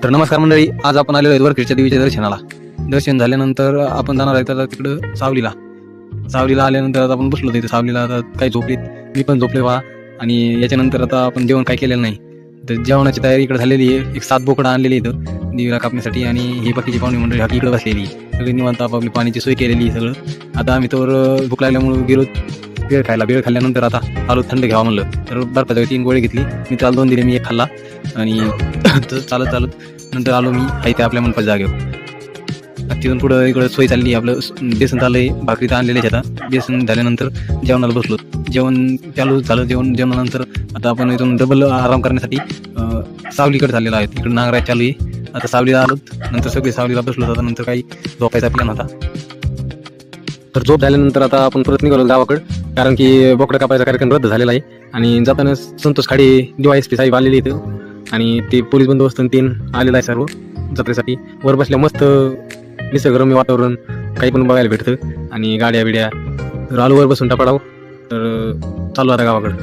तर नमस्कार मंडळी, आज आपण आलेलो आहे वरखेडच्या देवीच्या दर्शनाला. दर्शन झाल्यानंतर आपण जाणार आहे आता तिकडं सावलीला आल्यानंतर आता आपण बसलो तिथे सावलीला. आता काही झोपलीत, मी पण झोपले वा. आणि याच्यानंतर आता आपण जेवण काय केलेलं नाही, तर जेवणाची तयारी इकडे झालेली आहे. एक 7 बोकडं आणलेली इथं देवीला कापण्यासाठी, आणि ही बाकीची पाहुणे मंडळी हा इकडे बसलेली आहे. सगळी निवांत आपापली पाण्याची सोय केलेली आहे सगळं. आता आम्ही तर भूक लागल्यामुळे गेलो बेळ खाल्ल्यानंतर आता आलो थंड घ्यावा म्हणलं, तर बर्फाच्या 3 गोळी घेतली. मी त्याला 2 दिले, मी 1 खाल्ला. आणि चालत नंतर आलो मी इथे आपल्या मनपाच्या जागेवर. तिथून पुढं इकडं सोय चालली, आपलं बेसन चाललं आहे, भाकरी तर आणलेली आहे. आता बेसन झाल्यानंतर जेवणाला बसलो. जेवण चालू झालं. जेवणानंतर आता आपण इथून डबल आराम करण्यासाठी सावलीकडे चाललेलो आहे. इकडं नांगराय चालू आहे. आता सावलीला आलो, नंतर सगळे सावलीला बसलो होता. नंतर काही झोपायचा प्लॅन होता. तर झोप झाल्यानंतर आता आपण परत निघालो गावाकडं, कारण की बोकडं कापायचा कार्यक्रम रद्द झालेला आहे. आणि जाताना संतोष खाडे DYSP साहेब आलेले इथं, आणि ते पोलीस बंदोबस्त 3 आलेला आहे सर्व जत्रेसाठी. वर बसल्या मस्त निसर्गरम्य वातावरण काही पण बघायला भेटतं, आणि गाड्या बिड्या. तर आलो वर बसून टपाडाव, तर चालू आता गावाकडं.